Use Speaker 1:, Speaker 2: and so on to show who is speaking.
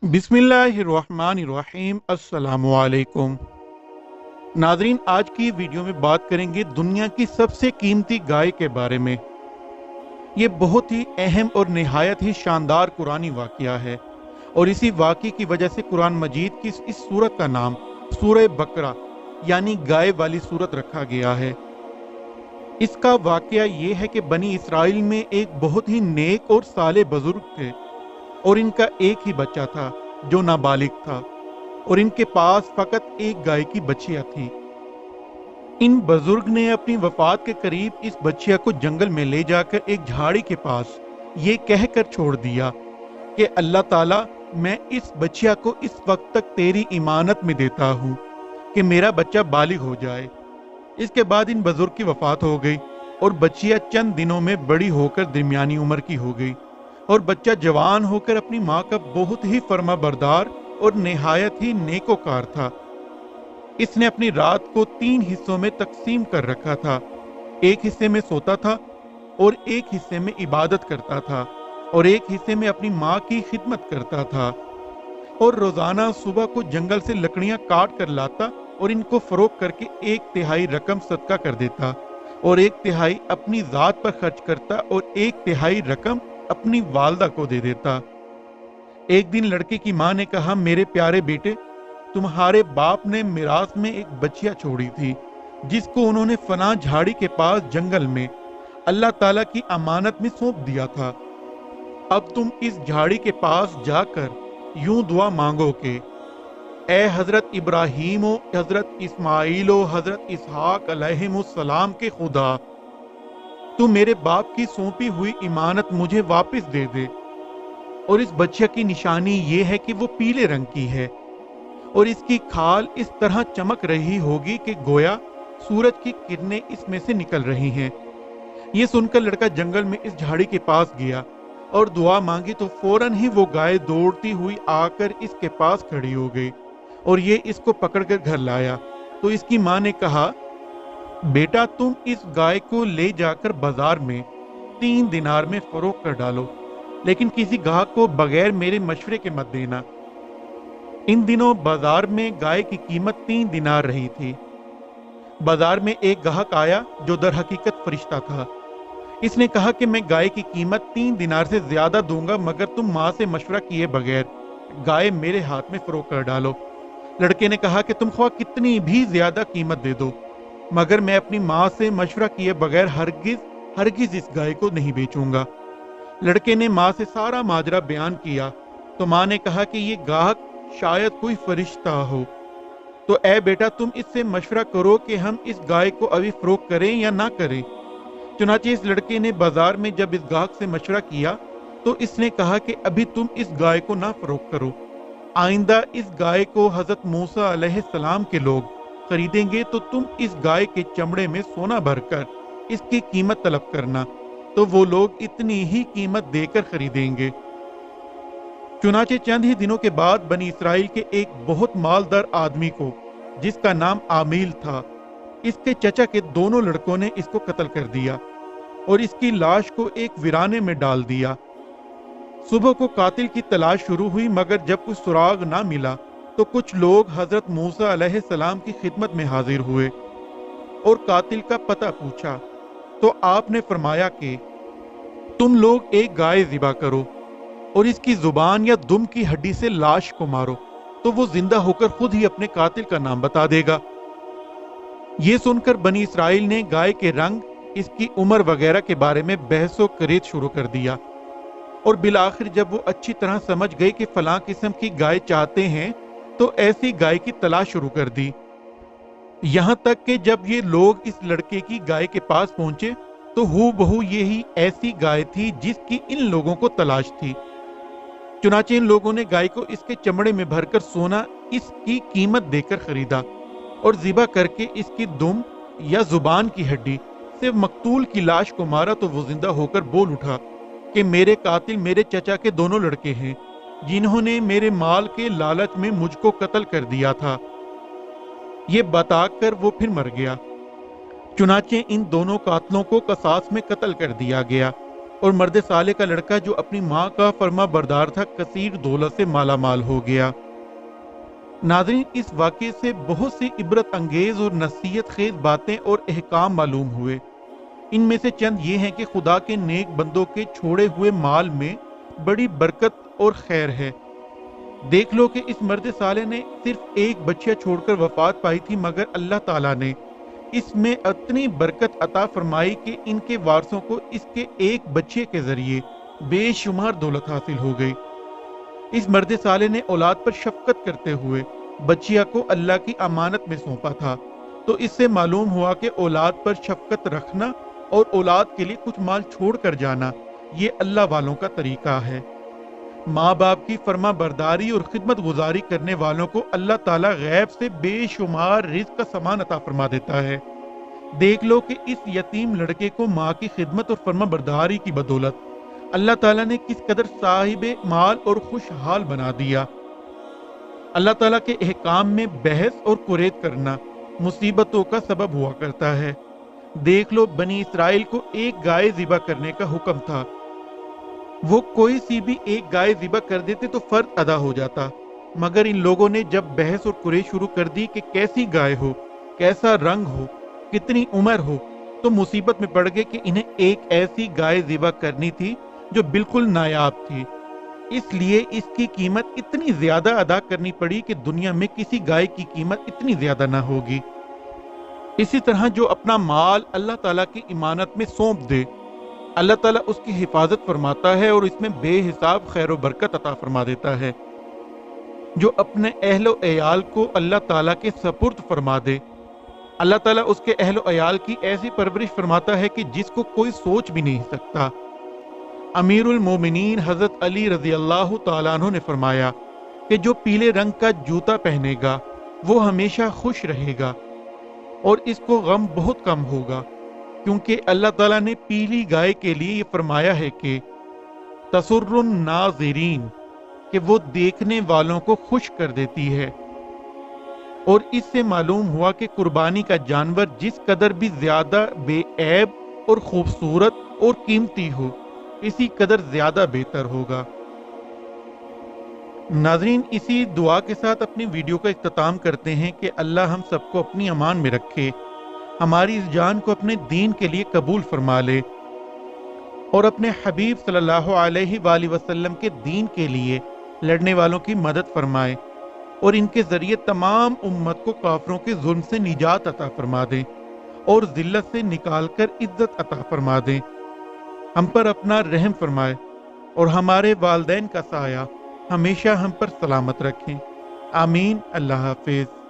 Speaker 1: बिस्मिल्लाहिर्रहमानिर्रहीम। अस्सलामुअलैकुम नाजरीन, आज की वीडियो में बात करेंगे दुनिया की सबसे कीमती गाय के बारे में। ये बहुत ही अहम और निहायत ही शानदार कुरानी वाक़या है और इसी वाक़े की वजह से कुरान मजीद की इस सूरत का नाम सूरह बकरा यानी गाय वाली सूरत रखा गया है। इसका वाक़या ये है कि बनी इसराइल में एक बहुत ही नेक और साले बुजुर्ग थे और इनका एक ही बच्चा था जो नाबालिग था और इनके पास फकत एक गाय की बछिया थी। इन बुजुर्ग ने अपनी वफात के करीब इस बछिया को जंगल में ले जाकर एक झाड़ी के पास ये कहकर छोड़ दिया कि अल्लाह ताला, मैं इस बछिया को इस वक्त तक तेरी इमानत में देता हूँ कि मेरा बच्चा बालिग हो जाए। इसके बाद इन बुजुर्ग की वफात हो गई और बछिया चंद दिनों में बड़ी होकर दरमियानी उम्र की हो गई और बच्चा जवान होकर अपनी माँ का बहुत ही फर्मा बरदार और निहायत ही नेकोकार था। इसने अपनी रात को 3 हिस्सों में तकसीम कर रखा था। एक हिस्से में सोता था और एक हिस्से में इबादत करता था और एक हिस्से में अपनी माँ की खिदमत करता था और रोजाना सुबह को जंगल से लकड़ियां काट कर लाता और इनको फरोख्त करके 1/3 रकम सदका कर देता और 1/3 अपनी जात पर खर्च करता और 1/3 रकम अपनी वालदा को दे देता। एक दिन लड़के की माँ ने कहा, मेरे प्यारे बेटे, तुम्हारे बाप ने मिरास में एक बछिया छोड़ी थी जिसको उन्होंने फना झाड़ी के पास जंगल में अल्लाह ताला की अमानत में सौंप दिया था। अब तुम इस झाड़ी के पास जाकर यूं दुआ मांगो कि ए हजरत इब्राहीम, हजरत इस्माइल, हजरत इसहाक अलैहिमुस्सलाम के खुदा, तू मेरे बाप की सौंपी हुई इमानत मुझे वापस दे दे। और इस बच्चिया की निशानी ये है कि वो पीले रंग की है और इसकी खाल इस तरह चमक रही होगी कि गोया सूरज की किरणें इसमें से निकल रही हैं। ये सुनकर लड़का जंगल में इस झाड़ी के पास गया और दुआ मांगी तो फौरन ही वो गाय दौड़ती हुई आकर इसके पास खड़ी हो गई और ये इसको पकड़कर घर लाया। तो इसकी माँ ने कहा, बेटा, तुम इस गाय को ले जाकर बाजार में 3 दिनार में फरोख्त कर डालो, लेकिन किसी गाहक को बगैर मेरे मशवरे के मत देना। इन दिनों बाजार में गाय की कीमत 3 दिनार रही थी। बाजार में एक गाहक आया जो दर हकीकत फरिश्ता था। इसने कहा कि मैं गाय की कीमत 3 दिनार से ज्यादा दूंगा मगर तुम माँ से मशवरा किए बगैर गाय मेरे हाथ में फरोख्त कर डालो। लड़के ने कहा कि तुम ख्वाह कितनी भी ज्यादा कीमत दे दो मगर मैं अपनी माँ से मशवरा किए बगैर हरगिज इस गाय को नहीं बेचूंगा। लड़के ने माँ से सारा माजरा बयान किया तो माँ ने कहा कि ये गाहक शायद कोई फरिश्ता हो, तो ए बेटा, तुम इससे मशवरा करो कि हम इस गाय को अभी फरोख्त करें या ना करें। चुनाचे इस लड़के ने बाजार में जब इस गाहक से मशवरा किया तो इसने कहा कि अभी तुम इस गाय को ना फरोख्त करो, आइंदा इस गाय को हजरत मूसा अलैहिस्सलाम के लोग खरीदेंगे तो तुम इस गाय के चमड़े में सोना भरकर इसकी कीमत तलब करना, तो वो लोग इतनी ही कीमत देकर खरीदेंगे। चुनाचे चंद ही दिनों के बाद बनी इसराइल के एक बहुत मालदार आदमी को, जिसका नाम आमील था, इसके चचा के दोनों लड़कों ने इसको कत्ल कर दिया और इसकी लाश को एक वीराने में डाल दिया। सुबह को कातिल की तलाश शुरू हुई मगर जब कुछ सुराग ना मिला तो कुछ लोग हजरत मूसा अलैहिस्सलाम की खिदमत में हाजिर हुए और कातिल का पता पूछा तो आपने फरमाया कि तुम लोग एक गाय ज़िबा करो और इसकी जुबान या दुम की हड्डी से लाश को मारो तो वो जिंदा होकर खुद ही अपने कातिल का नाम बता देगा। ये सुनकर बनी इसराइल ने गाय के रंग, इसकी उम्र वगैरह के बारे में बहसो करेत शुरू कर दिया और बिलाखिर जब वो अच्छी तरह समझ गए कि फलां किस्म की गाय चाहते हैं तो ऐसी गाय की तलाश शुरू कर दी। यहां तक कि जब ये लोग इस लड़के की गाय के पास पहुंचे तो हूबहू यही ऐसी गाय थी जिसकी इन लोगों को तलाश थी। चुनाचे इन लोगों ने गाय को इसके चमड़े में भरकर सोना इसकी कीमत देकर खरीदा और ज़िबा करके इसकी दुम या जुबान की हड्डी से मकतूल की लाश को मारा तो वो जिंदा होकर बोल उठा कि मेरे कातिल मेरे चचा के दोनों लड़के हैं जिन्होंने मेरे माल के लालच में मुझको कत्ल कर दिया था। ये बताकर वो फिर मर गया। चुनाचे इन दोनों कातलों को कसास में कत्ल कर दिया गया اور مرد صالح کا لڑکا جو اپنی ماں کا فرما بردار تھا کثیر دولت سے مالا مال ہو گیا۔ ناظرین، اس واقعے سے بہت سی عبرت انگیز اور نصیحت خیز باتیں اور احکام معلوم ہوئے۔ ان میں سے چند یہ ہیں کہ خدا کے نیک بندوں کے چھوڑے ہوئے مال میں بڑی برکت اور خیر ہے۔ دیکھ لو کہ اس مرد صالح نے صرف ایک بچہ چھوڑ کر وفات پائی تھی، مگر اللہ تعالیٰ نے اس میں اتنی برکت عطا فرمائی کہ ان کے وارثوں کو اس کے ایک بچے کے ذریعے بے شمار دولت حاصل ہو گئی۔ اس مرد صالح نے اولاد پر شفقت کرتے ہوئے بچیا کو اللہ کی امانت میں سونپا تھا، تو اس سے معلوم ہوا کہ اولاد پر شفقت رکھنا اور اولاد کے لیے کچھ مال چھوڑ کر جانا یہ اللہ والوں کا طریقہ ہے۔ ماں باپ کی فرما برداری اور خدمت گزاری کرنے والوں کو اللہ تعالیٰ غیب سے بے شمار رزق کا سامان عطا فرما دیتا ہے۔ دیکھ لو کہ اس یتیم لڑکے کو ماں کی خدمت اور فرما برداری کی بدولت اللہ تعالیٰ نے کس قدر صاحب مال اور خوشحال بنا دیا۔ اللہ تعالیٰ کے احکام میں بحث اور قریت کرنا مصیبتوں کا سبب ہوا کرتا ہے۔ دیکھ لو بنی اسرائیل کو ایک گائے ذبح کرنے کا حکم تھا، وہ کوئی سی بھی ایک گائے ذبح کر دیتے تو فرض ادا ہو جاتا، مگر ان لوگوں نے جب بحث اور قریش شروع کر دی کہ کیسی گائے ہو، کیسا رنگ ہو، کتنی عمر ہو، تو مصیبت میں پڑ گئے کہ انہیں ایک ایسی گائے ذبح کرنی تھی جو بالکل نایاب تھی۔ اس لیے اس کی قیمت اتنی زیادہ ادا کرنی پڑی کہ دنیا میں کسی گائے کی قیمت اتنی زیادہ نہ ہوگی۔ اسی طرح جو اپنا مال اللہ تعالیٰ کی امانت میں سونپ دے، اللہ تعالیٰ اس کی حفاظت فرماتا ہے اور اس میں بے حساب خیر و برکت عطا فرما دیتا ہے۔ جو اپنے اہل و عیال کو اللہ تعالیٰ کے سپرد فرما دے، اللہ تعالیٰ اس کے اہل و عیال کی ایسی پرورش فرماتا ہے کہ جس کو کوئی سوچ بھی نہیں سکتا۔ امیر المومنین حضرت علی رضی اللہ تعالیٰ عنہ نے فرمایا کہ جو پیلے رنگ کا جوتا پہنے گا وہ ہمیشہ خوش رہے گا اور اس کو غم بہت کم ہوگا، کیونکہ اللہ تعالیٰ نے پیلی گائے کے لیے یہ فرمایا ہے کہ تسر الناظرین، کہ وہ دیکھنے والوں کو خوش کر دیتی ہے۔ اور اس سے معلوم ہوا کہ قربانی کا جانور جس قدر بھی زیادہ بے عیب اور خوبصورت اور قیمتی ہو، اسی قدر زیادہ بہتر ہوگا۔ ناظرین، اسی دعا کے ساتھ اپنی ویڈیو کا اختتام کرتے ہیں کہ اللہ ہم سب کو اپنی امان میں رکھے، ہماری اس جان کو اپنے دین کے لیے قبول فرما لے اور اپنے حبیب صلی اللہ علیہ وآلہ وسلم کے دین کے لیے لڑنے والوں کی مدد فرمائے اور ان کے ذریعے تمام امت کو کافروں کے ظلم سے نجات عطا فرما دے اور ذلت سے نکال کر عزت عطا فرما دے۔ ہم پر اپنا رحم فرمائے اور ہمارے والدین کا سایہ ہمیشہ ہم پر سلامت رکھیں۔ آمین۔ اللہ حافظ۔